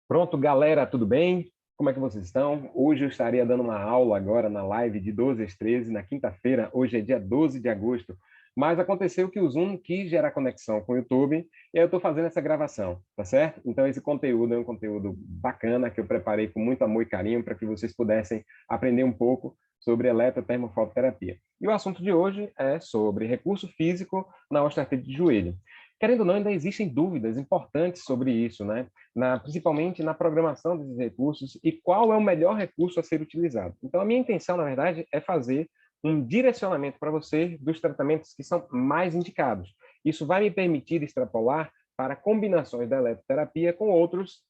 Pronto, galera, tudo bem? Como é que vocês estão? Hoje eu estaria dando uma aula agora na live de 12 às 13, na quinta-feira. Hoje é dia 12 de agosto. Mas aconteceu que o Zoom quis gerar conexão com o YouTube e aí eu estou fazendo essa gravação, tá certo? Então esse conteúdo é um conteúdo bacana que eu preparei com muito amor e carinho para que vocês pudessem aprender um pouco sobre eletrotermofototerapia. E o assunto de hoje é sobre recurso físico na osteoartrite de joelho. Querendo ou não, ainda existem dúvidas importantes sobre isso, né? Principalmente na programação desses recursos e qual é o melhor recurso a ser utilizado. Então, a minha intenção, na verdade, é fazer um direcionamento para você dos tratamentos que são mais indicados. Isso vai me permitir extrapolar para combinações da eletroterapia com outros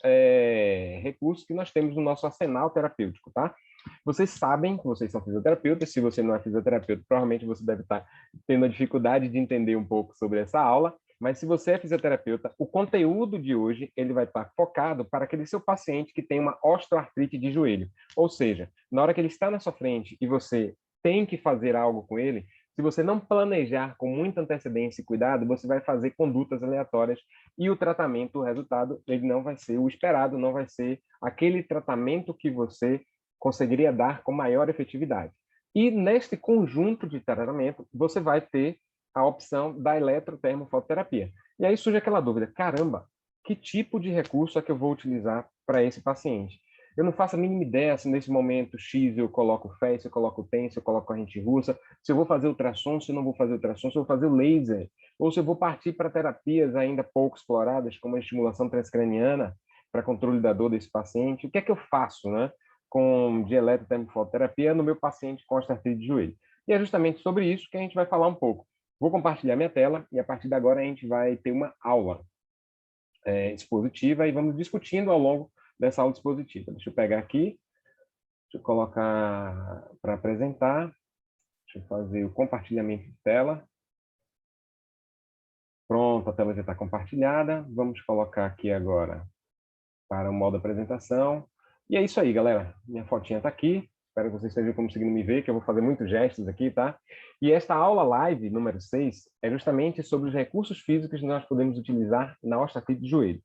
recursos que nós temos no nosso arsenal terapêutico, tá? Vocês sabem que vocês são fisioterapeutas, se você não é fisioterapeuta, provavelmente você deve estar tendo a dificuldade de entender um pouco sobre essa aula, mas se você é fisioterapeuta, o conteúdo de hoje ele vai estar focado para aquele seu paciente que tem uma osteoartrite de joelho. Ou seja, na hora que ele está na sua frente e você tem que fazer algo com ele, se você não planejar com muita antecedência e cuidado, você vai fazer condutas aleatórias e o tratamento, o resultado, ele não vai ser o esperado, não vai ser aquele tratamento que você conseguiria dar com maior efetividade. E neste conjunto de tratamento, você vai ter a opção da eletrotermofototerapia. E aí surge aquela dúvida, caramba, que tipo de recurso é que eu vou utilizar para esse paciente? Eu não faço a mínima ideia se nesse momento X eu coloco fé, se eu coloco TENS, se eu coloco corrente russa, se eu vou fazer ultrassom, se eu não vou fazer ultrassom, se eu vou fazer o laser, ou se eu vou partir para terapias ainda pouco exploradas, como a estimulação transcraniana, para controle da dor desse paciente. O que é que eu faço, né, de eletrotermofototerapia no meu paciente com osteoartrite de joelho? E é justamente sobre isso que a gente vai falar um pouco. Vou compartilhar minha tela e a partir de agora a gente vai ter uma aula expositiva e vamos discutindo ao longo dessa aula expositiva. Deixa eu pegar aqui, deixa eu colocar para apresentar, deixa eu fazer o compartilhamento de tela. Pronto, a tela já está compartilhada. Vamos colocar aqui agora para o modo apresentação. E é isso aí, galera. Minha fotinha está aqui. Espero que vocês estejam conseguindo me ver, que eu vou fazer muitos gestos aqui, tá? E esta aula live, número 6, é justamente sobre os recursos físicos que nós podemos utilizar na osteoartrite de joelho.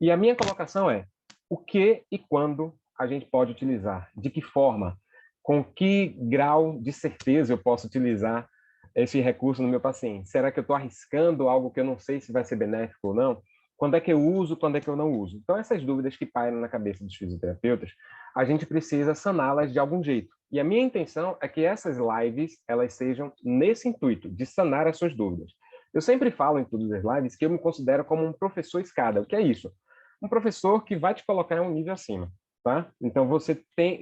E a minha colocação é, o que e quando a gente pode utilizar? De que forma? Com que grau de certeza eu posso utilizar esse recurso no meu paciente? Será que eu estou arriscando algo que eu não sei se vai ser benéfico ou não? Quando é que eu uso, quando é que eu não uso? Então, essas dúvidas que pairam na cabeça dos fisioterapeutas, a gente precisa saná-las de algum jeito. E a minha intenção é que essas lives, elas sejam nesse intuito, de sanar as suas dúvidas. Eu sempre falo em todas as lives que eu me considero como um professor escada. O que é isso? Um professor que vai te colocar em um nível acima, tá? Então,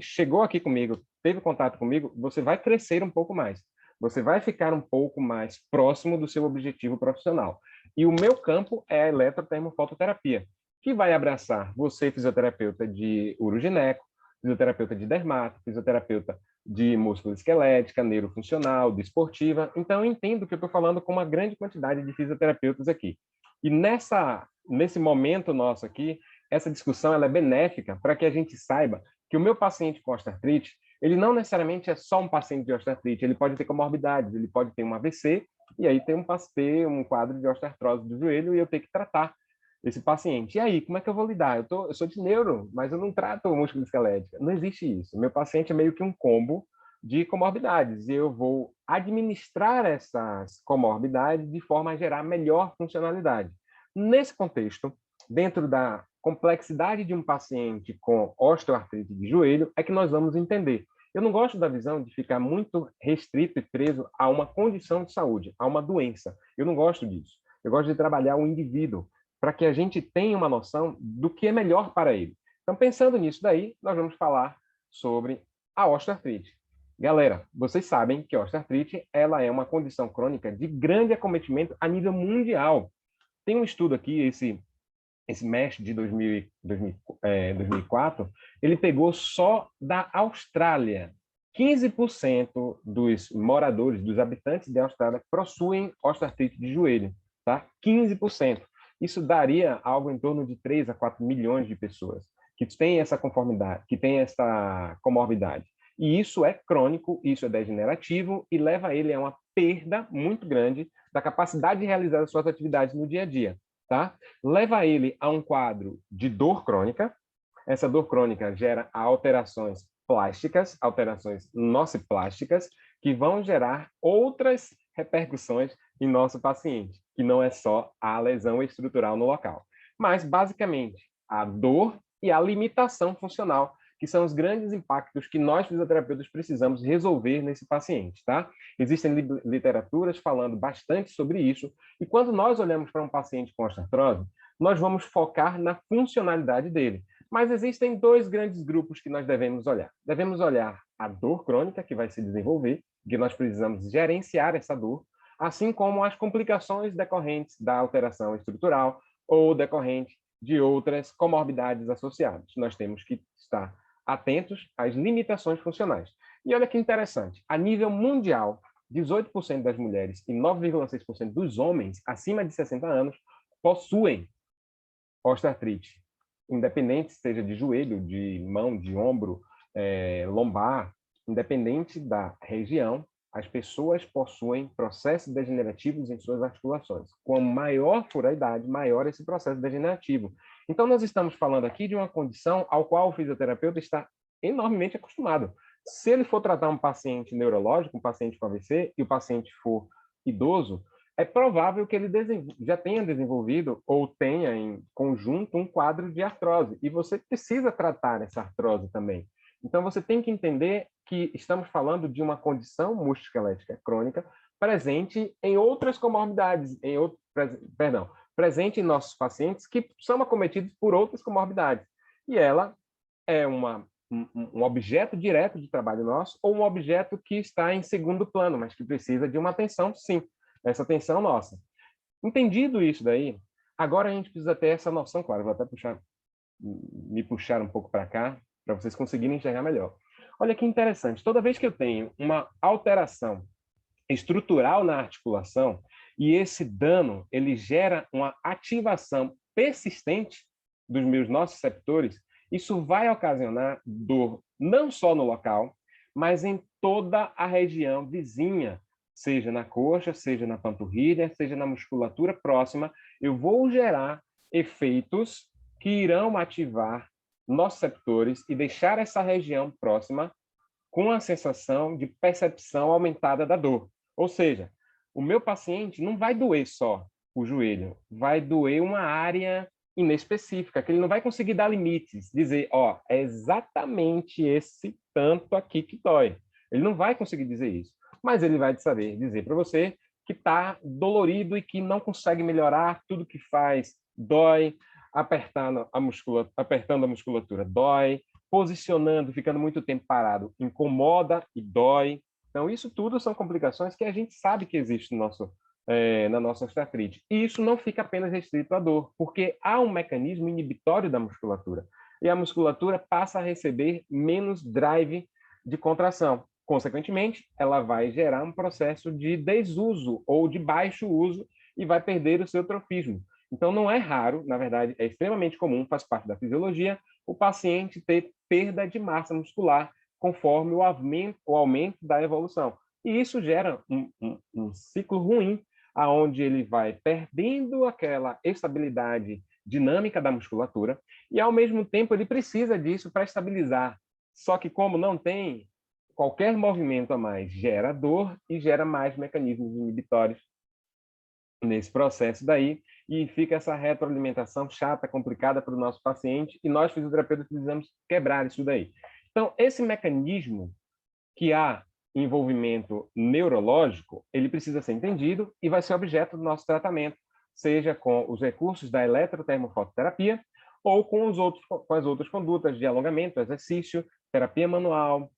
chegou aqui comigo, teve contato comigo, você vai crescer um pouco mais. Você vai ficar um pouco mais próximo do seu objetivo profissional. E o meu campo é a eletrotermofototerapia, que vai abraçar você, fisioterapeuta de urogineco, fisioterapeuta de dermato, fisioterapeuta de músculo-esquelética, neurofuncional, desportiva. Então, eu entendo que eu estou falando com uma grande quantidade de fisioterapeutas aqui. E nesse momento nosso aqui, essa discussão ela é benéfica para que a gente saiba que o meu paciente com osteoartrite, ele não necessariamente é só um paciente de osteoartrite, ele pode ter comorbidades, ele pode ter um AVC, e aí ter um quadro de osteoartrose do joelho e eu ter que tratar esse paciente. E aí, como é que eu vou lidar? Eu sou de neuro, mas eu não trato músculo esquelética. Não existe isso. Meu paciente é meio que um combo de comorbidades e eu vou administrar essas comorbidades de forma a gerar melhor funcionalidade. Nesse contexto, dentro da complexidade de um paciente com osteoartrite de joelho, é que nós vamos entender. Eu não gosto da visão de ficar muito restrito e preso a uma condição de saúde, a uma doença. Eu não gosto disso. Eu gosto de trabalhar o indivíduo para que a gente tenha uma noção do que é melhor para ele. Então, pensando nisso daí, nós vamos falar sobre a osteoartrite. Galera, vocês sabem que a osteoartrite ela é uma condição crônica de grande acometimento a nível mundial. Tem um estudo aqui, esse MESH de 2004, ele pegou só da Austrália. 15% dos moradores, dos habitantes da Austrália, possuem osteoartrite de joelho. Tá? 15%. Isso daria algo em torno de 3 a 4 milhões de pessoas que têm essa conformidade, que têm essa comorbidade. E isso é crônico, isso é degenerativo e leva ele a uma perda muito grande da capacidade de realizar as suas atividades no dia a dia. Tá? Leva ele a um quadro de dor crônica, Essa dor crônica gera alterações plásticas, alterações nociplásticas, que vão gerar outras repercussões em nosso paciente, que não é só a lesão estrutural no local. Mas, basicamente, a dor e a limitação funcional, que são os grandes impactos que nós, fisioterapeutas, precisamos resolver nesse paciente, tá? Existem literaturas falando bastante sobre isso, e quando nós olhamos para um paciente com osteoartrose, nós vamos focar na funcionalidade dele. Mas existem dois grandes grupos que nós devemos olhar. Devemos olhar a dor crônica que vai se desenvolver, que nós precisamos gerenciar essa dor, assim como as complicações decorrentes da alteração estrutural ou decorrente de outras comorbidades associadas. Nós temos que estar atentos às limitações funcionais. E olha que interessante, a nível mundial, 18% das mulheres e 9,6% dos homens acima de 60 anos possuem osteoartrite, independente seja de joelho, de mão, de ombro, lombar, independente da região, as pessoas possuem processos degenerativos em suas articulações. Quanto maior for a idade, maior esse processo degenerativo. Então, nós estamos falando aqui de uma condição ao qual o fisioterapeuta está enormemente acostumado. Se ele for tratar um paciente neurológico, um paciente com AVC, e o paciente for idoso, é provável que ele já tenha desenvolvido ou tenha em conjunto um quadro de artrose. E você precisa tratar essa artrose também. Então, você tem que entender que estamos falando de uma condição musculoesquelética crônica presente em outras comorbidades, presente em nossos pacientes que são acometidos por outras comorbidades. E ela é um objeto direto de trabalho nosso ou um objeto que está em segundo plano, mas que precisa de uma atenção, sim. Essa atenção nossa. Entendido isso daí, agora a gente precisa ter essa noção, claro, vou até me puxar um pouco para cá, para vocês conseguirem enxergar melhor. Olha que interessante, toda vez que eu tenho uma alteração estrutural na articulação, e esse dano, ele gera uma ativação persistente dos meus nociceptores, isso vai ocasionar dor não só no local, mas em toda a região vizinha, seja na coxa, seja na panturrilha, seja na musculatura próxima, eu vou gerar efeitos que irão ativar nociceptores e deixar essa região próxima com a sensação de percepção aumentada da dor. Ou seja, o meu paciente não vai doer só o joelho, vai doer uma área inespecífica, que ele não vai conseguir dar limites, dizer, ó, é exatamente esse tanto aqui que dói. Ele não vai conseguir dizer isso, mas ele vai saber dizer para você que está dolorido e que não consegue melhorar, tudo que faz dói, apertando a musculatura dói, posicionando, ficando muito tempo parado, incomoda e dói. Então, isso tudo são complicações que a gente sabe que existe na nossa osteoartrite. E isso não fica apenas restrito à dor, porque há um mecanismo inibitório da musculatura. E a musculatura passa a receber menos drive de contração. Consequentemente, ela vai gerar um processo de desuso ou de baixo uso e vai perder o seu trofismo. Então, não é raro, na verdade, é extremamente comum, faz parte da fisiologia, o paciente ter perda de massa muscular conforme o aumento da evolução. E isso gera um ciclo ruim, aonde ele vai perdendo aquela estabilidade dinâmica da musculatura e, ao mesmo tempo, ele precisa disso para estabilizar. Só que, como não tem, qualquer movimento a mais gera dor e gera mais mecanismos inibitórios nesse processo daí, e fica essa retroalimentação chata, complicada para o nosso paciente, e nós, fisioterapeutas, precisamos quebrar isso daí. Então, esse mecanismo que há envolvimento neurológico, ele precisa ser entendido e vai ser objeto do nosso tratamento, seja com os recursos da eletrotermofototerapia ou com as outras condutas de alongamento, exercício, terapia manual,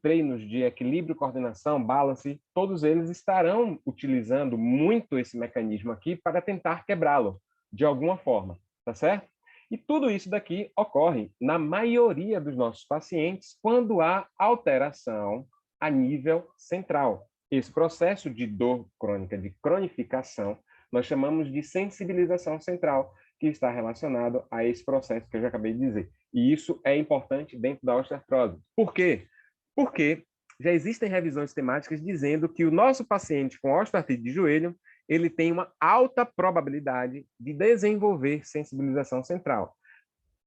treinos de equilíbrio, coordenação, balance, todos eles estarão utilizando muito esse mecanismo aqui para tentar quebrá-lo de alguma forma, tá certo? E tudo isso daqui ocorre na maioria dos nossos pacientes quando há alteração a nível central. Esse processo de dor crônica, de cronificação, nós chamamos de sensibilização central, que está relacionado a esse processo que eu já acabei de dizer. E isso é importante dentro da osteoartrose. Por quê? Porque já existem revisões temáticas dizendo que o nosso paciente com osteoartrite de joelho, ele tem uma alta probabilidade de desenvolver sensibilização central.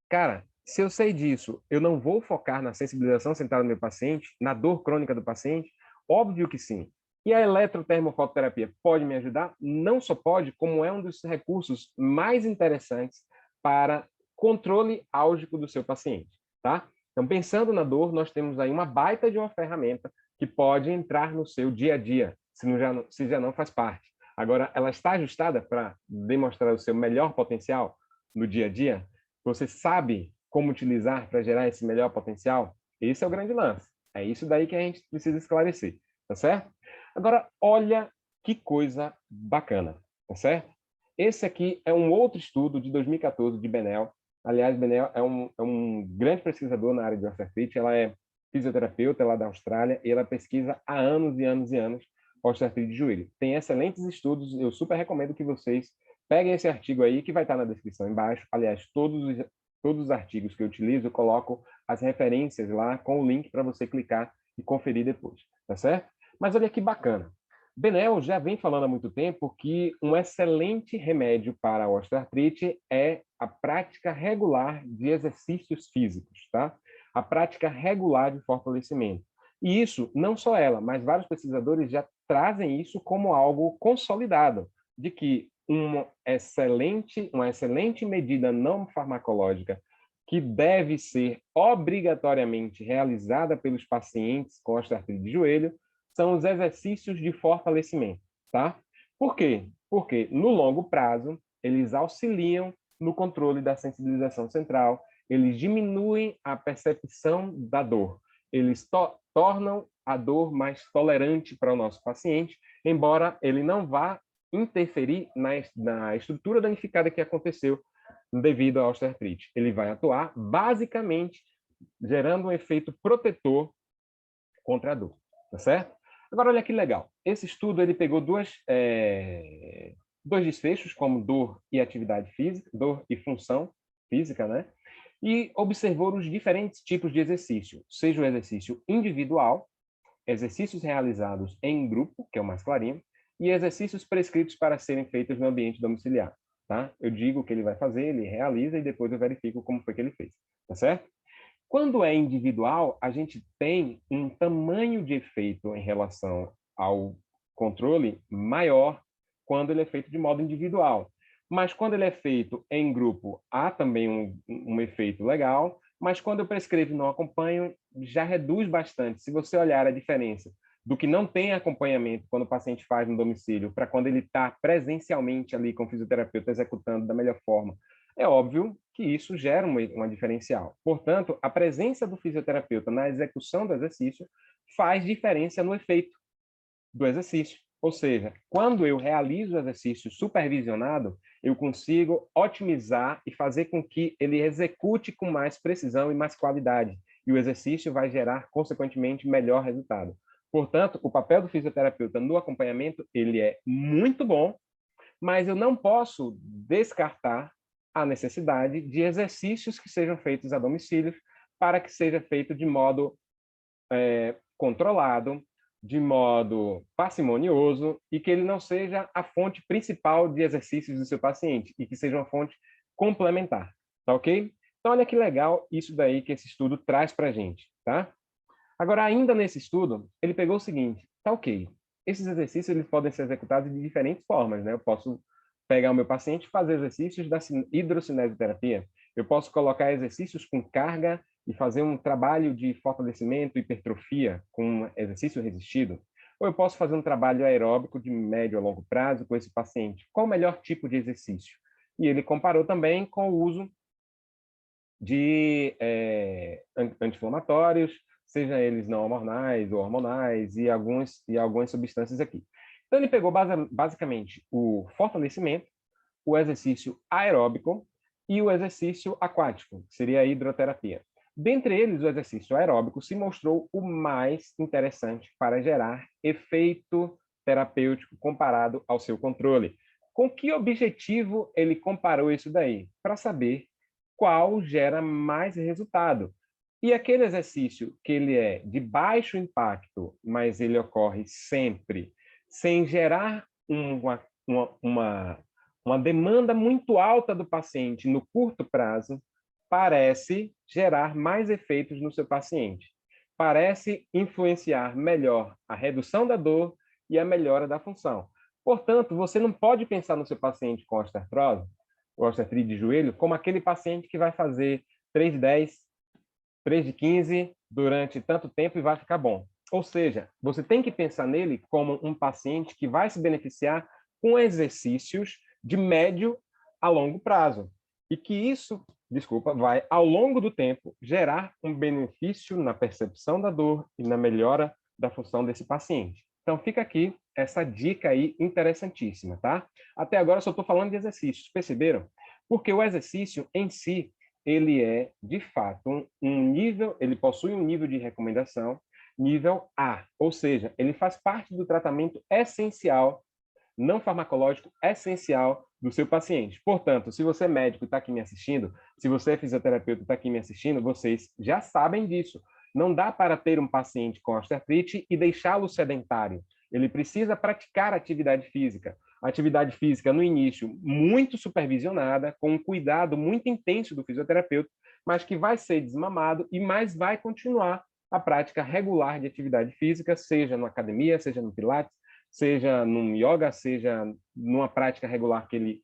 Cara, Se eu sei disso, eu não vou focar na sensibilização central do meu paciente, na dor crônica do paciente? Óbvio que sim. E a eletrotermofototerapia pode me ajudar? Não só pode, como é um dos recursos mais interessantes para controle álgico do seu paciente, tá? Então, pensando na dor, nós temos aí uma baita de uma ferramenta que pode entrar no seu dia a dia, se já não faz parte. Agora, ela está ajustada para demonstrar o seu melhor potencial no dia a dia? Você sabe como utilizar para gerar esse melhor potencial? Esse é o grande lance. É isso daí que a gente precisa esclarecer, tá certo? Agora, olha que coisa bacana, tá certo? Esse aqui é um outro estudo de 2014 de Benel. Aliás, Benel é um grande pesquisador na área de osteoartrite. Ela é fisioterapeuta lá da Austrália e ela pesquisa há anos e anos e anos osteoartrite de joelho. Tem excelentes estudos, eu super recomendo que vocês peguem esse artigo aí, que vai estar na descrição embaixo. Aliás, todos os artigos que eu utilizo, eu coloco as referências lá com o link para você clicar e conferir depois, tá certo? Mas olha que bacana. Benel já vem falando há muito tempo que um excelente remédio para a osteoartrite é a prática regular de exercícios físicos, tá? A prática regular de fortalecimento. E isso, não só ela, mas vários pesquisadores já trazem isso como algo consolidado, de que uma excelente medida não farmacológica que deve ser obrigatoriamente realizada pelos pacientes com osteoartrite de joelho são os exercícios de fortalecimento, tá? Por quê? Porque no longo prazo eles auxiliam no controle da sensibilização central, eles diminuem a percepção da dor, eles tornam a dor mais tolerante para o nosso paciente, embora ele não vá interferir na estrutura danificada que aconteceu devido à osteoartrite. Ele vai atuar basicamente gerando um efeito protetor contra a dor, tá certo? Agora, olha que legal. Esse estudo ele pegou dois desfechos, como dor e atividade física, dor e função física, né? E observou os diferentes tipos de exercício, seja o exercício individual, exercícios realizados em grupo, que é o mais clarinho, e exercícios prescritos para serem feitos no ambiente domiciliar, tá? Eu digo o que ele vai fazer, ele realiza e depois eu verifico como foi que ele fez, tá certo? Quando é individual, a gente tem um tamanho de efeito em relação ao controle maior quando ele é feito de modo individual. Mas quando ele é feito em grupo, há também um efeito legal, mas quando eu prescrevo e não acompanho, já reduz bastante. Se você olhar a diferença do que não tem acompanhamento quando o paciente faz no domicílio para quando ele está presencialmente ali com o fisioterapeuta executando da melhor forma, é óbvio que isso gera uma diferencial. Portanto, a presença do fisioterapeuta na execução do exercício faz diferença no efeito do exercício. Ou seja, quando eu realizo o exercício supervisionado, eu consigo otimizar e fazer com que ele execute com mais precisão e mais qualidade. E o exercício vai gerar, consequentemente, melhor resultado. Portanto, o papel do fisioterapeuta no acompanhamento, ele é muito bom, mas eu não posso descartar a necessidade de exercícios que sejam feitos a domicílio para que seja feito de modo controlado, de modo parcimonioso e que ele não seja a fonte principal de exercícios do seu paciente e que seja uma fonte complementar, tá ok? Então, olha que legal isso daí que esse estudo traz para a gente, tá? Agora, ainda nesse estudo, ele pegou o seguinte, tá ok, esses exercícios eles podem ser executados de diferentes formas, né? Eu posso pegar o meu paciente e fazer exercícios da hidrocinesiologia, eu posso colocar exercícios com carga e fazer um trabalho de fortalecimento e hipertrofia com exercício resistido, ou eu posso fazer um trabalho aeróbico de médio a longo prazo com esse paciente. Qual o melhor tipo de exercício? E ele comparou também com o uso de anti-inflamatórios, seja eles não hormonais ou hormonais, e algumas substâncias aqui. Então, ele pegou basicamente o fortalecimento, o exercício aeróbico e o exercício aquático, que seria a hidroterapia. Dentre eles, o exercício aeróbico se mostrou o mais interessante para gerar efeito terapêutico comparado ao seu controle. Com que objetivo ele comparou isso daí? Para saber qual gera mais resultado. E aquele exercício que ele é de baixo impacto, mas ele ocorre sempre, sem gerar uma demanda muito alta do paciente no curto prazo, parece gerar mais efeitos no seu paciente. Parece influenciar melhor a redução da dor e a melhora da função. Portanto, você não pode pensar no seu paciente com osteoartrose, ou osteoartrite de joelho, como aquele paciente que vai fazer 3 de 10, 3 de 15 durante tanto tempo e vai ficar bom. Ou seja, você tem que pensar nele como um paciente que vai se beneficiar com exercícios de médio a longo prazo. E que isso, desculpa, vai, ao longo do tempo, gerar um benefício na percepção da dor e na melhora da função desse paciente. Então, fica aqui essa dica aí interessantíssima, tá? Até agora, eu só estou falando de exercícios, perceberam? Porque o exercício em si, ele é, de fato, um nível, ele possui um nível de recomendação nível A, ou seja, ele faz parte do tratamento essencial, não farmacológico, essencial do seu paciente. Portanto, se você é médico e está aqui me assistindo, se você é fisioterapeuta e está aqui me assistindo, vocês já sabem disso. Não dá para ter um paciente com osteoartrite e deixá-lo sedentário. Ele precisa praticar atividade física. Atividade física, no início, muito supervisionada, com um cuidado muito intenso do fisioterapeuta, mas que vai ser desmamado e mais vai continuar a prática regular de atividade física, seja na academia, seja no pilates, seja num yoga, seja numa prática regular que ele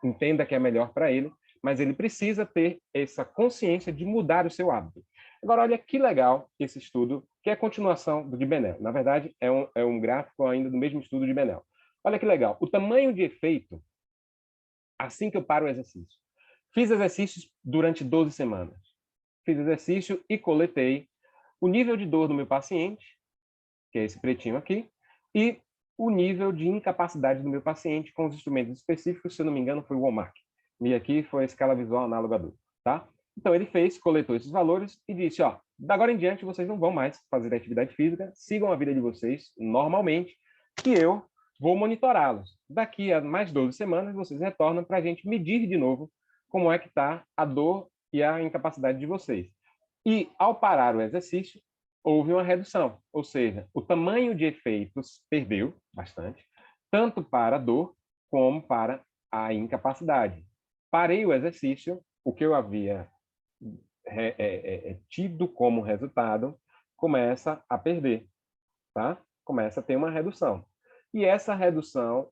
entenda que é melhor para ele, mas ele precisa ter essa consciência de mudar o seu hábito. Agora, olha que legal esse estudo, que é a continuação do de Benel. Na verdade, é um gráfico ainda do mesmo estudo de Benel. Olha que legal. O tamanho de efeito assim que eu paro o exercício. Fiz exercícios durante 12 semanas. Fiz exercício e coletei o nível de dor do meu paciente, que é esse pretinho aqui, e o nível de incapacidade do meu paciente com os instrumentos específicos, se eu não me engano, foi o Walmart. E aqui foi a escala visual análoga do, tá? Então ele fez, coletou esses valores e disse, ó, da agora em diante vocês não vão mais fazer atividade física, sigam a vida de vocês normalmente, que eu vou monitorá-los. Daqui a mais 12 semanas vocês retornam para a gente medir de novo como é que está a dor e a incapacidade de vocês. E ao parar o exercício, houve uma redução, ou seja, o tamanho de efeitos perdeu bastante, tanto para a dor como para a incapacidade. Parei o exercício, o que eu havia tido como resultado começa a perder, tá? Começa a ter uma redução. E essa redução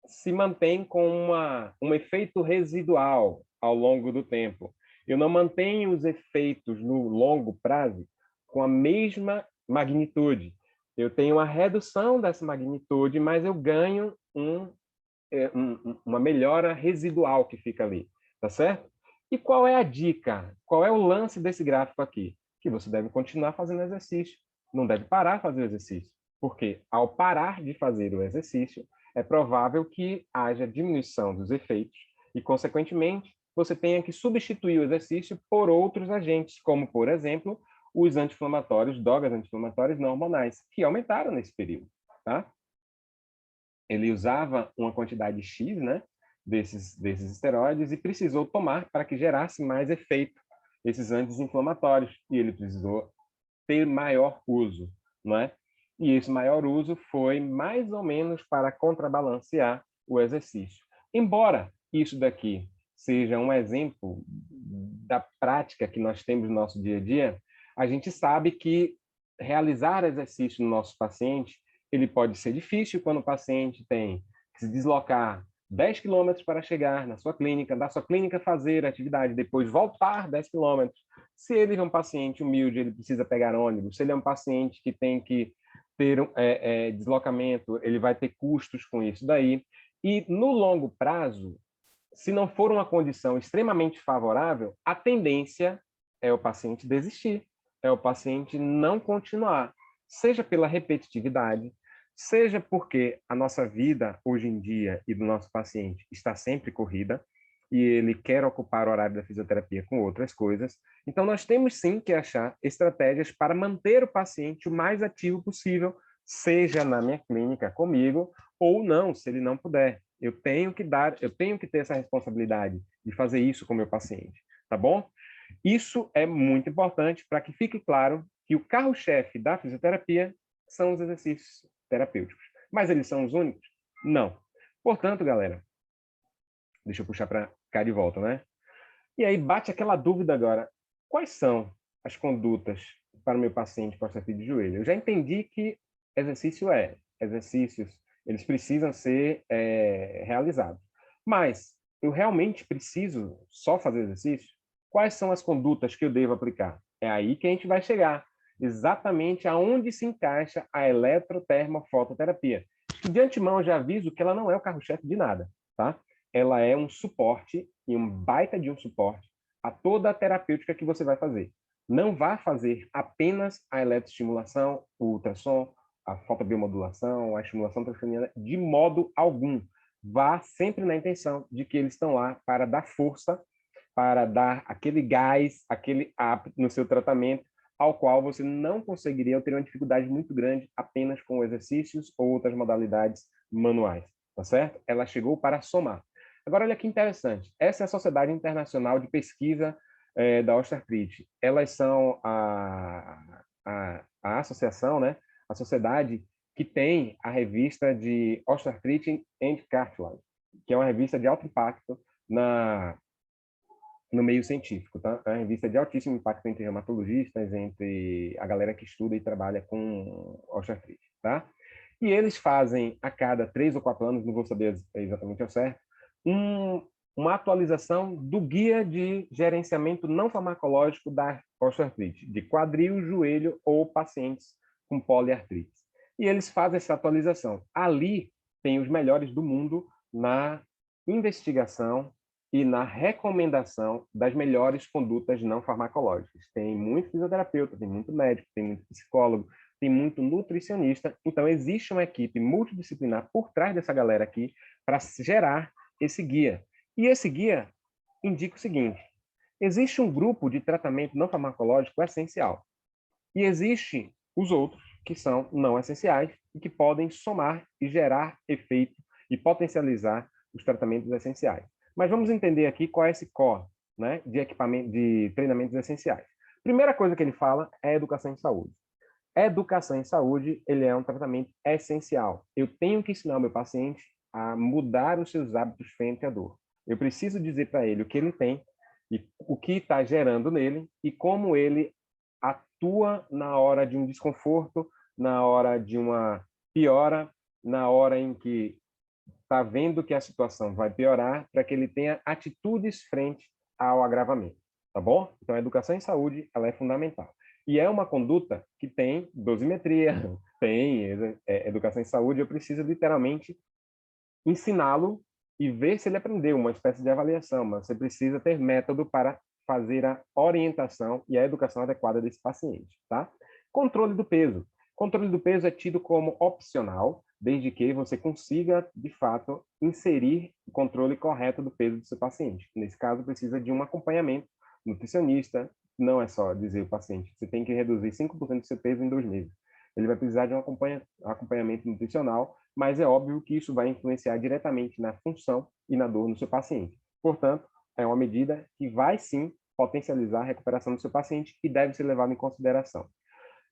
se mantém com um efeito residual ao longo do tempo. Eu não mantenho os efeitos no longo prazo com a mesma magnitude. Eu tenho uma redução dessa magnitude, mas eu ganho uma melhora residual que fica ali, tá certo? E qual é a dica? Qual é o lance desse gráfico aqui? Que você deve continuar fazendo exercício, não deve parar de fazer o exercício, porque ao parar de fazer o exercício, é provável que haja diminuição dos efeitos e, consequentemente, você tenha que substituir o exercício por outros agentes, como, por exemplo, os anti-inflamatórios, drogas anti-inflamatórias não hormonais, que aumentaram nesse período, tá? Ele usava uma quantidade X, né, desses esteroides e precisou tomar para que gerasse mais efeito esses anti-inflamatórios, e ele precisou ter maior uso, não é? E esse maior uso foi mais ou menos para contrabalancear o exercício. Embora isso daqui seja um exemplo da prática que nós temos no nosso dia a dia, a gente sabe que realizar exercício no nosso paciente, ele pode ser difícil quando o paciente tem que se deslocar 10 quilômetros para chegar na sua clínica, da sua clínica fazer a atividade, depois voltar 10 quilômetros. Se ele é um paciente humilde, ele precisa pegar ônibus. Se ele é um paciente que tem que ter deslocamento, ele vai ter custos com isso daí. E no longo prazo, se não for uma condição extremamente favorável, a tendência é o paciente desistir, é o paciente não continuar, seja pela repetitividade, seja porque a nossa vida hoje em dia e do nosso paciente está sempre corrida e ele quer ocupar o horário da fisioterapia com outras coisas. Então, nós temos sim que achar estratégias para manter o paciente o mais ativo possível, seja na minha clínica comigo ou não, se ele não puder. Eu tenho que ter essa responsabilidade de fazer isso com o meu paciente, tá bom? Isso é muito importante para que fique claro que o carro-chefe da fisioterapia são os exercícios terapêuticos. Mas eles são os únicos? Não. Portanto, galera, deixa eu puxar para cá de volta, né? E aí bate aquela dúvida agora, quais são as condutas para o meu paciente pós-artrite de joelho? Eu já entendi que exercícios, eles precisam ser realizados. Mas eu realmente preciso só fazer exercício? Quais são as condutas que eu devo aplicar? É aí que a gente vai chegar, exatamente aonde se encaixa a eletrotermofototerapia. De antemão, eu já aviso que ela não é o carro-chefe de nada, tá? Ela é um suporte, e um baita de um suporte, a toda a terapêutica que você vai fazer. Não vá fazer apenas a eletroestimulação, o ultrassom, a fotobiomodulação, a estimulação transcraniana, de modo algum. Vá sempre na intenção de que eles estão lá para dar força, para dar aquele gás, aquele up no seu tratamento, ao qual você não conseguiria, ou teria uma dificuldade muito grande apenas com exercícios ou outras modalidades manuais, tá certo? Ela chegou para somar. Agora, olha que interessante. Essa é a Sociedade Internacional de Pesquisa da Osteoartrite. Elas são a associação, né? A sociedade que tem a revista de Osteoartrite and Cartilage, que é uma revista de alto impacto no meio científico, tá? É uma revista de altíssimo impacto entre reumatologistas, entre a galera que estuda e trabalha com osteoartrite, tá? E eles fazem a cada 3 ou 4 anos, não vou saber exatamente ao certo, uma atualização do guia de gerenciamento não farmacológico da osteoartrite, de quadril, joelho ou pacientes com poliartrite. E eles fazem essa atualização. Ali tem os melhores do mundo na investigação e na recomendação das melhores condutas não farmacológicas. Tem muito fisioterapeuta, tem muito médico, tem muito psicólogo, tem muito nutricionista. Então, existe uma equipe multidisciplinar por trás dessa galera aqui para gerar esse guia. E esse guia indica o seguinte: existe um grupo de tratamento não farmacológico essencial. E existe os outros, que são não essenciais e que podem somar e gerar efeito e potencializar os tratamentos essenciais. Mas vamos entender aqui qual é esse core, né, de treinamentos essenciais. Primeira coisa que ele fala é educação em saúde. Educação em saúde, ele é um tratamento essencial. Eu tenho que ensinar o meu paciente a mudar os seus hábitos frente à dor. Eu preciso dizer para ele o que ele tem e o que está gerando nele e como ele atua na hora de um desconforto, na hora de uma piora, na hora em que está vendo que a situação vai piorar, para que ele tenha atitudes frente ao agravamento, tá bom? Então, a educação em saúde, ela é fundamental. E é uma conduta que tem dosimetria, tem educação em saúde, eu preciso literalmente ensiná-lo e ver se ele aprendeu, uma espécie de avaliação, mas você precisa ter método para fazer a orientação e a educação adequada desse paciente, tá? Controle do peso. Controle do peso é tido como opcional, desde que você consiga, de fato, inserir o controle correto do peso do seu paciente. Nesse caso, precisa de um acompanhamento nutricionista, não é só dizer ao paciente, você tem que reduzir 5% do seu peso em 2 meses. Ele vai precisar de um acompanhamento nutricional, mas é óbvio que isso vai influenciar diretamente na função e na dor no seu paciente. Portanto, é uma medida que vai sim potencializar a recuperação do seu paciente e deve ser levada em consideração.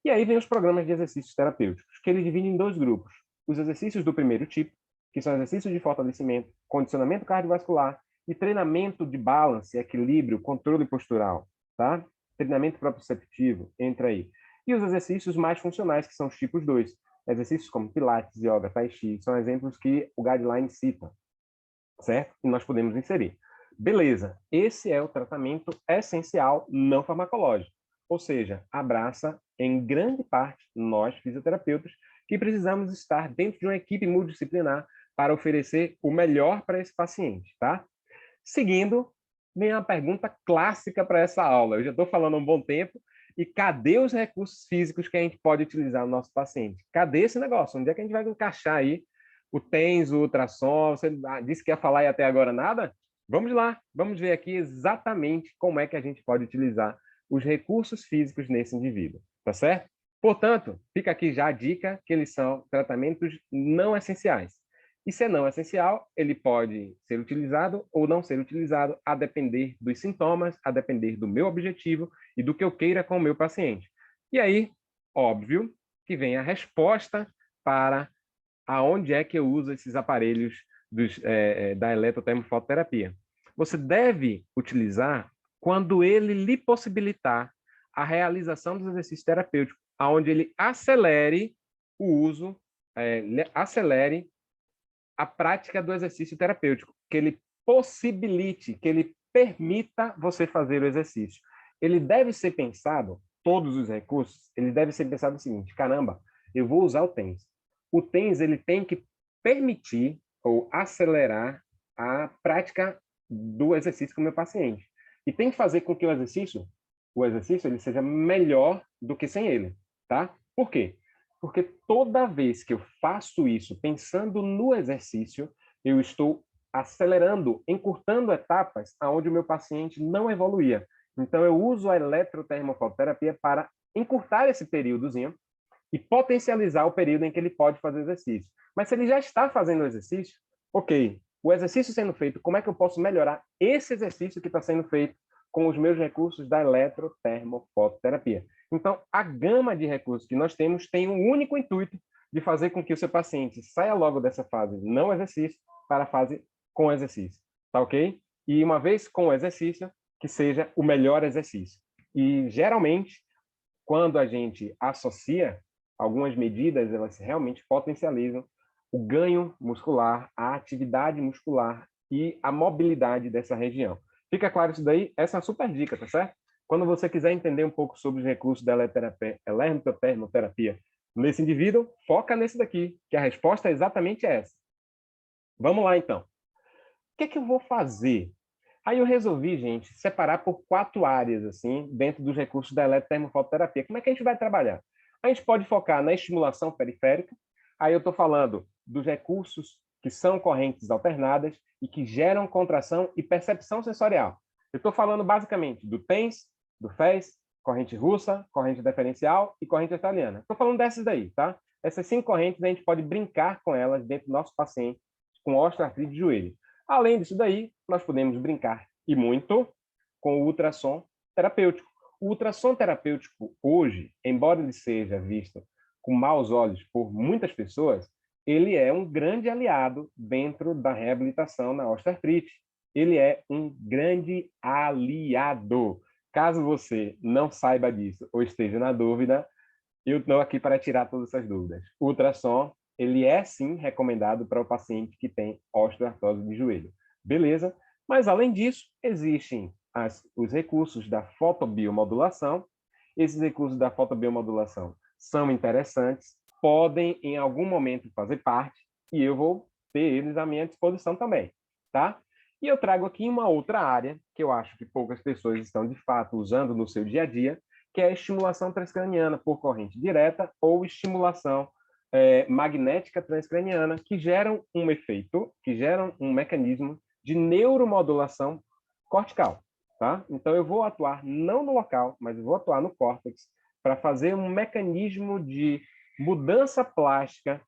E aí vem os programas de exercícios terapêuticos, que eles dividem em 2 grupos. Os exercícios do primeiro tipo, que são exercícios de fortalecimento, condicionamento cardiovascular e treinamento de balance, equilíbrio, controle postural, tá? Treinamento proprioceptivo, entra aí. E os exercícios mais funcionais, que são os tipos 2. Exercícios como Pilates, Yoga, Tai Chi, são exemplos que o guideline cita, certo? E nós podemos inserir. Beleza, esse é o tratamento essencial não farmacológico, ou seja, abraça em grande parte nós fisioterapeutas que precisamos estar dentro de uma equipe multidisciplinar para oferecer o melhor para esse paciente, tá? Seguindo, vem a pergunta clássica para essa aula. Eu já estou falando há um bom tempo, e cadê os recursos físicos que a gente pode utilizar no nosso paciente? Cadê esse negócio? Onde é que a gente vai encaixar aí o TENS, o ultrassom? Você disse que ia falar e até agora nada? Vamos lá, vamos ver aqui exatamente como é que a gente pode utilizar os recursos físicos nesse indivíduo, tá certo? Portanto, fica aqui já a dica que eles são tratamentos não essenciais. E se é não essencial, ele pode ser utilizado ou não ser utilizado a depender dos sintomas, a depender do meu objetivo e do que eu queira com o meu paciente. E aí, óbvio, que vem a resposta para aonde é que eu uso esses aparelhos da eletrotermofototerapia. Você deve utilizar quando ele lhe possibilitar a realização dos exercícios terapêuticos, onde ele acelere o uso, acelere a prática do exercício terapêutico, que ele possibilite, que ele permita você fazer o exercício. Ele deve ser pensado, todos os recursos, ele deve ser pensado o seguinte: caramba, eu vou usar o TENS. O TENS ele tem que permitir ou acelerar a prática do exercício com o meu paciente. E tem que fazer com que o exercício ele seja melhor do que sem ele, tá? Por quê? Porque toda vez que eu faço isso pensando no exercício, eu estou acelerando, encurtando etapas aonde o meu paciente não evoluía. Então, eu uso a eletrotermofototerapia para encurtar esse períodozinho e potencializar o período em que ele pode fazer exercício. Mas se ele já está fazendo o exercício, ok, o exercício sendo feito, como é que eu posso melhorar esse exercício que está sendo feito com os meus recursos da eletrotermofototerapia? Então, a gama de recursos que nós temos tem um único intuito de fazer com que o seu paciente saia logo dessa fase não exercício para a fase com exercício, tá ok? E uma vez com o exercício, que seja o melhor exercício. E, geralmente, quando a gente associa algumas medidas, elas realmente potencializam o ganho muscular, a atividade muscular e a mobilidade dessa região. Fica claro isso daí? Essa é uma super dica, tá certo? Quando você quiser entender um pouco sobre os recursos da eletrotermoterapia nesse indivíduo, foca nesse daqui, que a resposta é exatamente essa. Vamos lá, então. O que é que eu vou fazer? Aí eu resolvi, gente, separar por 4 áreas, assim, dentro dos recursos da eletrotermofototerapia. Como é que a gente vai trabalhar? A gente pode focar na estimulação periférica. Aí eu estou falando dos recursos que são correntes alternadas e que geram contração e percepção sensorial. Eu estou falando basicamente do TENS, do FES, corrente russa, corrente deferencial e corrente italiana. Estou falando dessas daí, tá? Essas 5 correntes a gente pode brincar com elas dentro do nosso paciente com osteoartrite de joelho. Além disso daí, nós podemos brincar, e muito, com o ultrassom terapêutico. O ultrassom terapêutico hoje, embora ele seja visto com maus olhos por muitas pessoas, ele é um grande aliado dentro da reabilitação na osteoartrite. Ele é um grande aliado. Caso você não saiba disso ou esteja na dúvida, eu estou aqui para tirar todas essas dúvidas. O ultrassom, ele é sim recomendado para o paciente que tem osteoartrose de joelho. Beleza? Mas, além disso, existem os recursos da fotobiomodulação. Esses recursos da fotobiomodulação são interessantes, podem, em algum momento, fazer parte, e eu vou ter eles à minha disposição também, tá? E eu trago aqui uma outra área, que eu acho que poucas pessoas estão, de fato, usando no seu dia a dia, que é a estimulação transcraniana por corrente direta ou estimulação magnética transcraniana, que geram um efeito, que geram um mecanismo de neuromodulação cortical. Tá? Então, eu vou atuar não no local, mas eu vou atuar no córtex para fazer um mecanismo de mudança plástica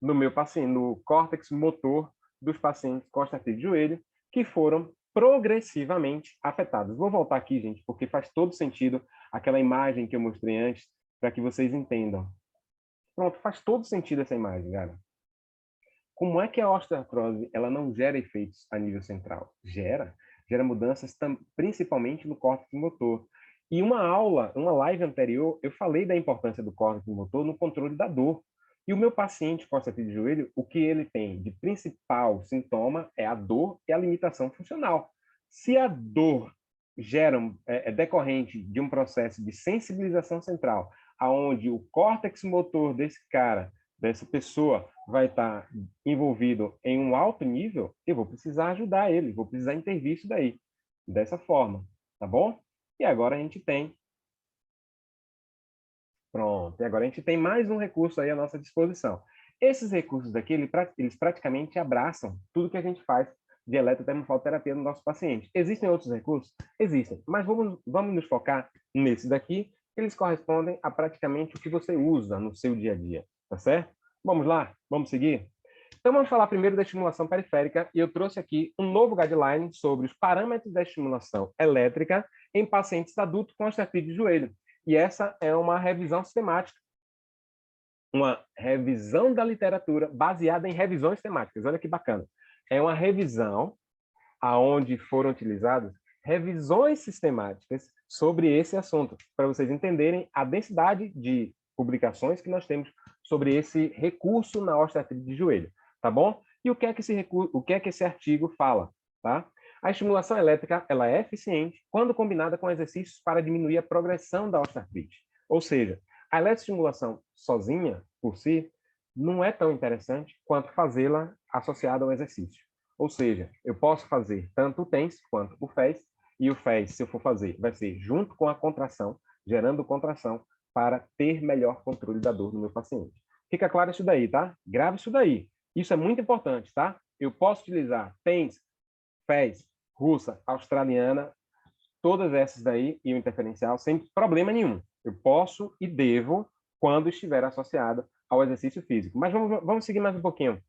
no meu paciente, no córtex motor dos pacientes com osteoartrite de joelho, que foram progressivamente afetados. Vou voltar aqui, gente, porque faz todo sentido aquela imagem que eu mostrei antes, para que vocês entendam. Pronto, faz todo sentido essa imagem, cara. Como é que a osteoartrose ela não gera efeitos a nível central? Gera mudanças principalmente no córtex motor. E uma live anterior, eu falei da importância do córtex motor no controle da dor. E o meu paciente com osteoartrite de joelho, o que ele tem de principal sintoma é a dor e a limitação funcional. Se a dor é decorrente de um processo de sensibilização central, aonde o córtex motor dessa pessoa vai estar envolvido em um alto nível, eu vou precisar ajudar ele, vou precisar intervir isso daí, dessa forma, tá bom? E agora a gente tem... Pronto, e agora a gente tem mais um recurso aí à nossa disposição. Esses recursos aqui, eles praticamente abraçam tudo que a gente faz de eletrotermofototerapia no nosso paciente. Existem outros recursos? Existem, mas vamos nos focar nesse daqui, eles correspondem a praticamente o que você usa no seu dia a dia, tá certo? Vamos lá? Vamos seguir? Então, vamos falar primeiro da estimulação periférica, e eu trouxe aqui um novo guideline sobre os parâmetros da estimulação elétrica em pacientes adultos com osteoartrite de joelho. E essa é uma revisão sistemática, uma revisão da literatura baseada em revisões temáticas. Olha que bacana. É uma revisão aonde foram utilizados revisões sistemáticas sobre esse assunto, para vocês entenderem a densidade de publicações que nós temos sobre esse recurso na osteoartrite de joelho, tá bom? E o que é que esse artigo fala, tá? A estimulação elétrica, ela é eficiente quando combinada com exercícios para diminuir a progressão da osteoartrite. Ou seja, a eletroestimulação sozinha, por si, não é tão interessante quanto fazê-la associada ao exercício. Ou seja, eu posso fazer tanto o TENS quanto o FES, e o FES, se eu for fazer, vai ser junto com a contração, gerando contração, para ter melhor controle da dor no meu paciente. Fica claro isso daí, tá? Grave isso daí. Isso é muito importante, tá? Eu posso utilizar TENS, FES, russa, australiana, todas essas daí, e o interferencial, sem problema nenhum. Eu posso e devo quando estiver associado ao exercício físico. Mas vamos seguir mais um pouquinho.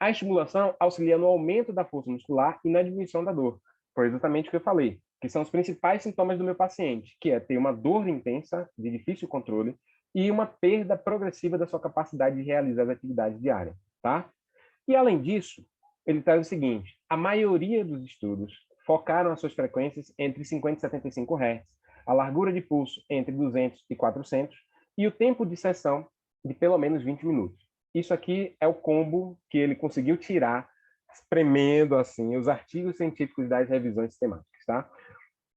A estimulação auxilia no aumento da força muscular e na diminuição da dor. Foi exatamente o que eu falei, que são os principais sintomas do meu paciente, que é ter uma dor intensa, de difícil controle, e uma perda progressiva da sua capacidade de realizar as atividades diárias, tá? E, além disso, ele traz o seguinte: a maioria dos estudos focaram as suas frequências entre 50 e 75 Hz, a largura de pulso entre 200 e 400 e o tempo de sessão de pelo menos 20 minutos. Isso aqui é o combo que ele conseguiu tirar, espremendo assim os artigos científicos das revisões sistemáticas, tá?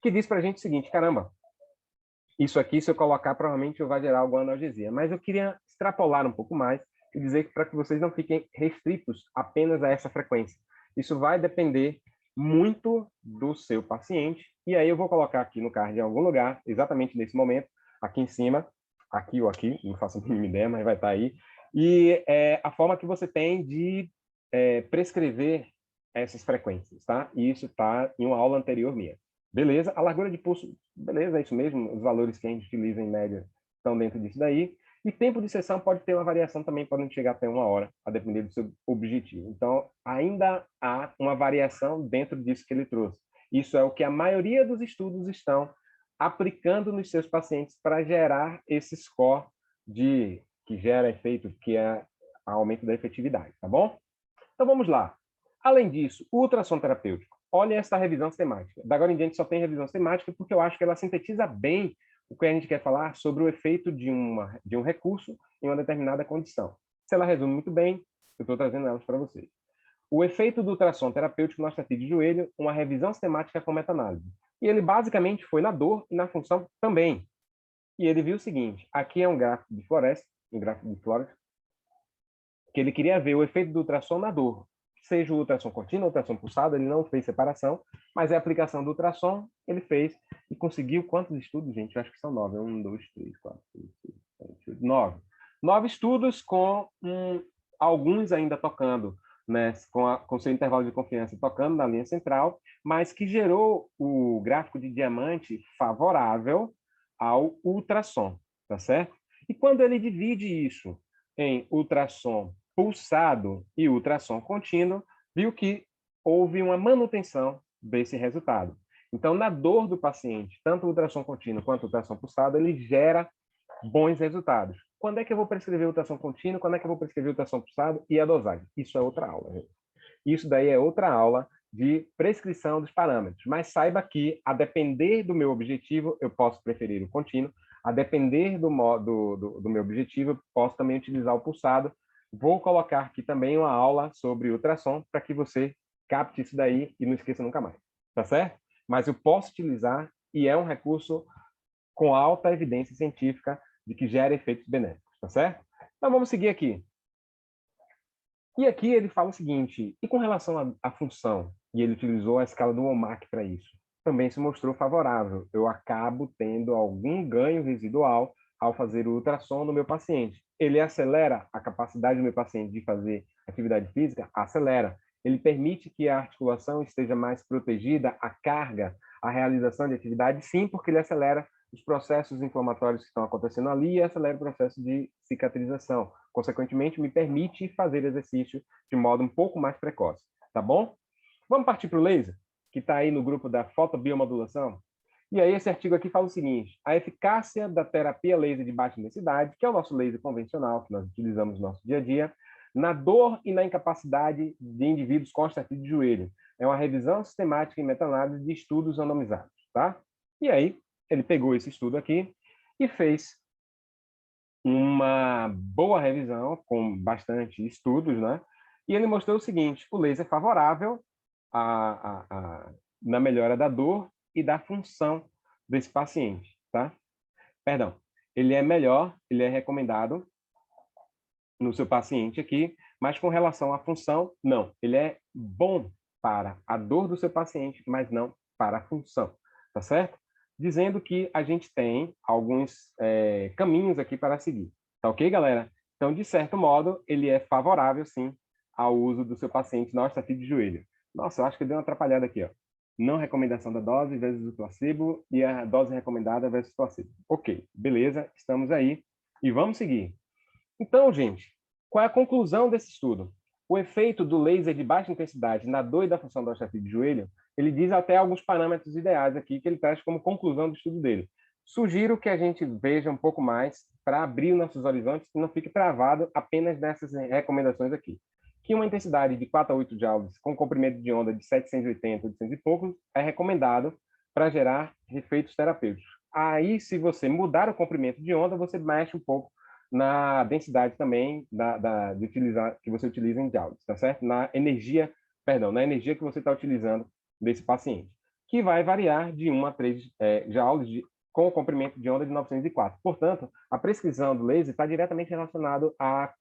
Que diz para a gente o seguinte: caramba, isso aqui, se eu colocar, provavelmente vai gerar alguma analgesia. Mas eu queria extrapolar um pouco mais e dizer para que vocês não fiquem restritos apenas a essa frequência. Isso vai depender muito do seu paciente. E aí eu vou colocar aqui no card em algum lugar, exatamente nesse momento, aqui em cima, aqui ou aqui, não faço a mínima ideia, mas vai estar aí. E a forma que você tem de prescrever essas frequências, tá? E isso está em uma aula anterior minha. Beleza? A largura de pulso, beleza, é isso mesmo. Os valores que a gente utiliza em média estão dentro disso daí. E tempo de sessão pode ter uma variação também, podem chegar até 1 hora, a depender do seu objetivo. Então, ainda há uma variação dentro disso que ele trouxe. Isso é o que a maioria dos estudos estão aplicando nos seus pacientes para gerar esse score que gera efeito, que é aumento da efetividade, tá bom? Então, vamos lá. Além disso, o ultrassom terapêutico. Olha essa revisão sistemática. Da agora em diante só tem revisão sistemática porque eu acho que ela sintetiza bem o que a gente quer falar sobre o efeito de um recurso em uma determinada condição. Se ela resume muito bem, eu estou trazendo elas para vocês. O efeito do ultrassom terapêutico na osteoartrite de joelho, uma revisão sistemática com meta-análise. E ele basicamente foi na dor e na função também. E ele viu o seguinte: aqui é um gráfico de Flores, que ele queria ver o efeito do ultrassom na dor. Seja o ultrassom contínuo ou ultrassom pulsado, ele não fez separação, mas a aplicação do ultrassom ele fez e conseguiu quantos estudos, gente? Eu acho que são 9. 1, 2, 3, 4, 5, 6, 7, 8, 9. 9 estudos com alguns ainda tocando, né, com seu intervalo de confiança tocando na linha central, mas que gerou o gráfico de diamante favorável ao ultrassom, tá certo? E quando ele divide isso em ultrassom pulsado e ultrassom contínuo, viu que houve uma manutenção desse resultado. Então, na dor do paciente, tanto o ultrassom contínuo quanto o ultrassom pulsado, ele gera bons resultados. Quando é que eu vou prescrever ultrassom contínuo? Quando é que eu vou prescrever ultrassom pulsado? E a dosagem? Isso é outra aula, gente. Isso daí é outra aula de prescrição dos parâmetros. Mas saiba que, a depender do meu objetivo, eu posso preferir o contínuo. A depender do meu objetivo, eu posso também utilizar o pulsado. Vou colocar aqui também uma aula sobre ultrassom para que você capte isso daí e não esqueça nunca mais. Tá certo? Mas eu posso utilizar e é um recurso com alta evidência científica de que gera efeitos benéficos. Tá certo? Então vamos seguir aqui. E aqui ele fala o seguinte: e com relação à função? E ele utilizou a escala do WOMAC para isso. Também se mostrou favorável. Eu acabo tendo algum ganho residual ao fazer o ultrassom no meu paciente. Ele acelera a capacidade do meu paciente de fazer atividade física? Acelera. Ele permite que a articulação esteja mais protegida à carga, à realização de atividade? Sim, porque ele acelera os processos inflamatórios que estão acontecendo ali e acelera o processo de cicatrização. Consequentemente, me permite fazer exercício de modo um pouco mais precoce. Tá bom? Vamos partir para o laser, que está aí no grupo da fotobiomodulação. E aí esse artigo aqui fala o seguinte: a eficácia da terapia laser de baixa intensidade, que é o nosso laser convencional, que nós utilizamos no nosso dia a dia, na dor e na incapacidade de indivíduos com osteoartrite de joelho. É uma revisão sistemática e meta-análise de estudos randomizados, tá? E aí, ele pegou esse estudo aqui e fez uma boa revisão, com bastante estudos, né? E ele mostrou o seguinte: o laser é favorável na melhora da dor e da função desse paciente, tá? Perdão, ele é melhor, ele é recomendado no seu paciente aqui, mas com relação à função, não. Ele é bom para a dor do seu paciente, mas não para a função, tá certo? Dizendo que a gente tem alguns caminhos aqui para seguir, tá ok, galera? Então, de certo modo, ele é favorável, sim, ao uso do seu paciente na osteoartrite de joelho. Nossa, eu acho que deu uma atrapalhada aqui, ó. Não recomendação da dose versus o placebo e a dose recomendada versus o placebo. Ok, beleza, estamos aí. E vamos seguir. Então, gente, qual é a conclusão desse estudo? O efeito do laser de baixa intensidade na dor e da função da osteoartrite de joelho, ele diz até alguns parâmetros ideais aqui que ele traz como conclusão do estudo dele. Sugiro que a gente veja um pouco mais para abrir nossos horizontes e não fique travado apenas nessas recomendações aqui. Que uma intensidade de 4 a 8 joules com comprimento de onda de 780, 800 e poucos é recomendado para gerar efeitos terapêuticos. Aí, se você mudar o comprimento de onda, você mexe um pouco na densidade também de utilizar, que você utiliza em joules, tá certo? Na energia que você está utilizando desse paciente, que vai variar de 1 a 3 joules com o comprimento de onda de 904. Portanto, a prescrição do laser está diretamente relacionado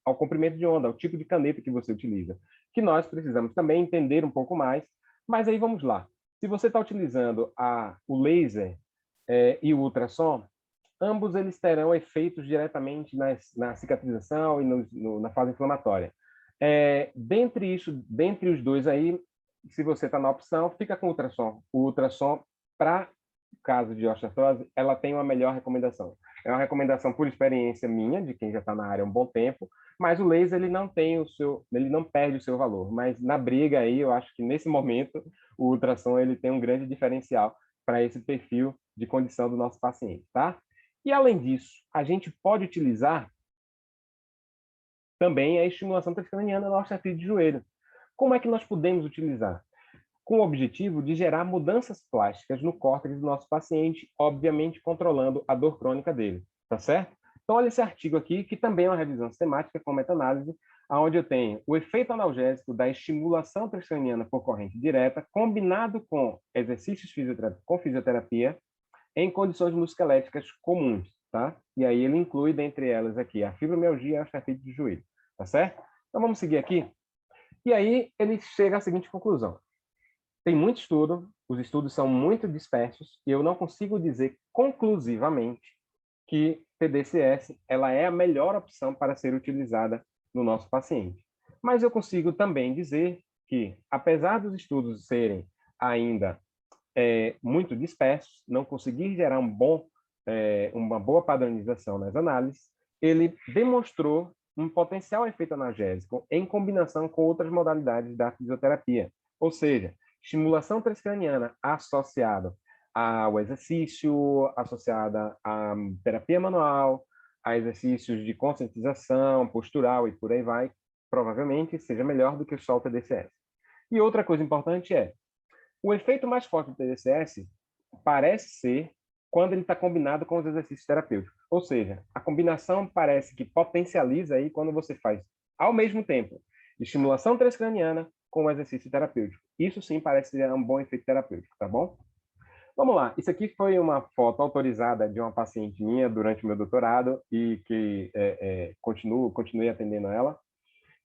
ao comprimento de onda, ao tipo de caneta que você utiliza, que nós precisamos também entender um pouco mais, mas aí vamos lá. Se você está utilizando o laser e o ultrassom, ambos eles terão efeitos diretamente na cicatrização e na fase inflamatória. Dentre os dois aí, se você está na opção, fica com o ultrassom. O ultrassom, para o caso de osteoartrose, ela tem uma melhor recomendação. É uma recomendação por experiência minha, de quem já está na área há um bom tempo, mas o laser ele não perde o seu valor. Mas na briga aí, eu acho que nesse momento o ultrassom ele tem um grande diferencial para esse perfil de condição do nosso paciente, tá? E, além disso, a gente pode utilizar também a estimulação transcraniana na osteoartrite de joelho. Como é que nós podemos utilizar? Com o objetivo de gerar mudanças plásticas no córtex do nosso paciente, obviamente controlando a dor crônica dele, tá certo? Então, olha esse artigo aqui, que também é uma revisão sistemática com meta-análise, onde eu tenho o efeito analgésico da estimulação transcraniana por corrente direta, combinado com exercícios com fisioterapia, em condições musculoesqueléticas comuns, tá? E aí ele inclui, dentre elas aqui, a fibromialgia e a osteoartrite de joelho, tá certo? Então vamos seguir aqui. E aí ele chega à seguinte conclusão. Tem muito estudo, os estudos são muito dispersos, e eu não consigo dizer conclusivamente que PDCS ela é a melhor opção para ser utilizada no nosso paciente. Mas eu consigo também dizer que, apesar dos estudos serem ainda muito dispersos, não conseguir gerar uma boa padronização nas análises, ele demonstrou um potencial efeito analgésico em combinação com outras modalidades da fisioterapia, ou seja, estimulação transcraniana associada ao exercício, associada à terapia manual, a exercícios de conscientização postural e por aí vai, provavelmente seja melhor do que só o TDCS. E outra coisa importante o efeito mais forte do TDCS parece ser quando ele está combinado com os exercícios terapêuticos. Ou seja, a combinação parece que potencializa aí quando você faz, ao mesmo tempo, estimulação transcraniana com o exercício terapêutico. Isso sim parece ser um bom efeito terapêutico, tá bom? Vamos lá. Isso aqui foi uma foto autorizada de uma paciente minha durante o meu doutorado e que continuei atendendo ela,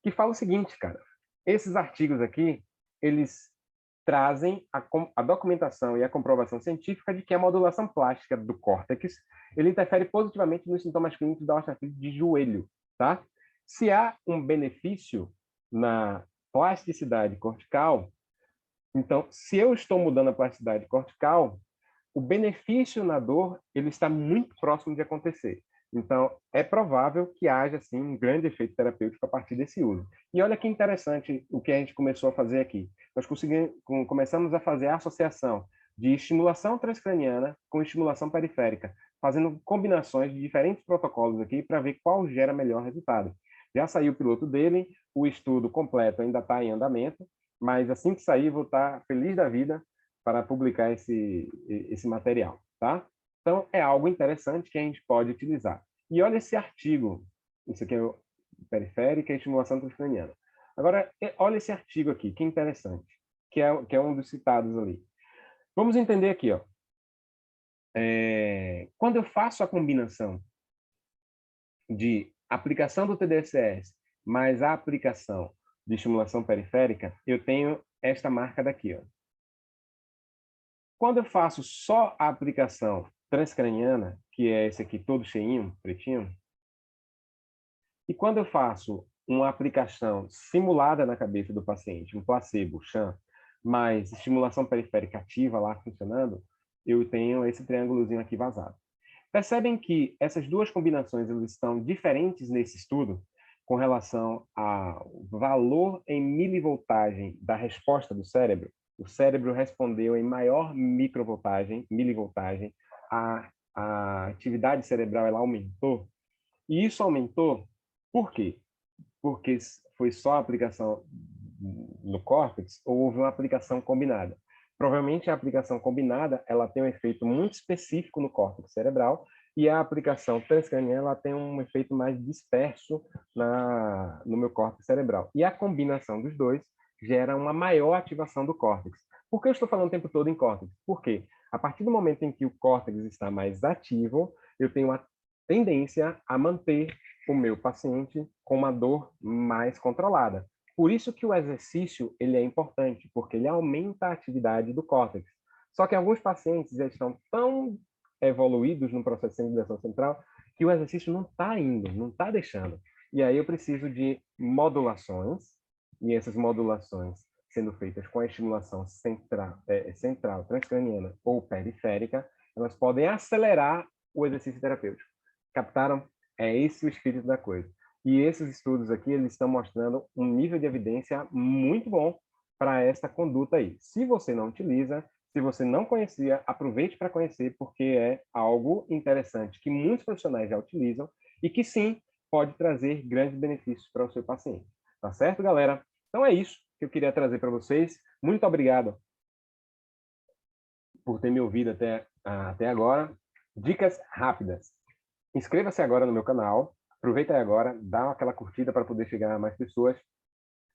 que fala o seguinte, cara. Esses artigos aqui, eles trazem a documentação e a comprovação científica de que a modulação plástica do córtex ele interfere positivamente nos sintomas clínicos da osteoartrite de joelho, tá? Se há um benefício na plasticidade cortical, então, se eu estou mudando a plasticidade cortical, o benefício na dor ele está muito próximo de acontecer. Então, é provável que haja, sim, um grande efeito terapêutico a partir desse uso. E olha que interessante o que a gente começou a fazer aqui. Nós começamos a fazer a associação de estimulação transcraniana com estimulação periférica, fazendo combinações de diferentes protocolos aqui para ver qual gera melhor resultado. Já saiu o piloto dele, o estudo completo ainda está em andamento, mas assim que sair, vou estar feliz da vida para publicar esse material, tá? Então, é algo interessante que a gente pode utilizar. E olha esse artigo, isso aqui é o periférica e estimulação transcraniana. Agora, olha esse artigo aqui, que interessante, que é um dos citados ali. Vamos entender aqui, ó. Quando eu faço a combinação de aplicação do TDSS mais a aplicação de estimulação periférica, eu tenho esta marca daqui, ó. Quando eu faço só a aplicação transcraniana, que é esse aqui todo cheinho, pretinho, e quando eu faço uma aplicação simulada na cabeça do paciente, um placebo, sham, mais estimulação periférica ativa lá funcionando, eu tenho esse triângulozinho aqui vazado. Percebem que essas duas combinações elas estão diferentes nesse estudo com relação ao valor em milivoltagem da resposta do cérebro? O cérebro respondeu em maior microvoltagem, milivoltagem, a atividade cerebral ela aumentou. E isso aumentou por quê? Porque foi só a aplicação no córtex ou houve uma aplicação combinada? Provavelmente a aplicação combinada ela tem um efeito muito específico no córtex cerebral e a aplicação transcraniana ela tem um efeito mais disperso no meu córtex cerebral. E a combinação dos dois gera uma maior ativação do córtex. Por que eu estou falando o tempo todo em córtex? Porque a partir do momento em que o córtex está mais ativo, eu tenho uma tendência a manter o meu paciente com uma dor mais controlada. Por isso que o exercício ele é importante, porque ele aumenta a atividade do córtex. Só que alguns pacientes já estão tão evoluídos no processo de sensibilização central que o exercício não está indo, não está deixando. E aí eu preciso de modulações, e essas modulações sendo feitas com a estimulação central transcraniana ou periférica, elas podem acelerar o exercício terapêutico. Captaram? É esse o espírito da coisa. E esses estudos aqui, eles estão mostrando um nível de evidência muito bom para essa conduta aí. Se você não utiliza, se você não conhecia, aproveite para conhecer, porque é algo interessante que muitos profissionais já utilizam e que sim, pode trazer grandes benefícios para o seu paciente. Tá certo, galera? Então é isso que eu queria trazer para vocês. Muito obrigado por ter me ouvido até agora. Dicas rápidas. Inscreva-se agora no meu canal. Aproveita aí agora, dá aquela curtida para poder chegar a mais pessoas.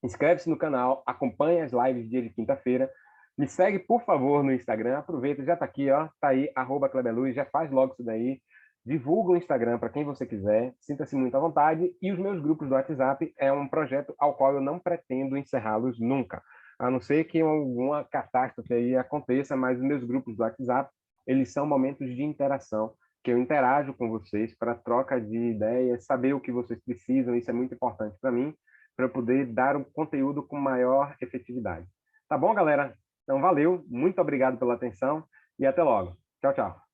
Inscreve-se no canal, acompanha as lives dia de quinta-feira. Me segue, por favor, no Instagram. Aproveita, já está aqui, ó. Tá aí, @Kleberluz, já faz logo isso daí. Divulga o Instagram para quem você quiser. Sinta-se muito à vontade. E os meus grupos do WhatsApp é um projeto ao qual eu não pretendo encerrá-los nunca. A não ser que alguma catástrofe aí aconteça, mas os meus grupos do WhatsApp, eles são momentos de interação, que eu interajo com vocês para troca de ideias, saber o que vocês precisam, isso é muito importante para mim, para eu poder dar um conteúdo com maior efetividade. Tá bom, galera? Então, valeu, muito obrigado pela atenção e até logo. Tchau, tchau.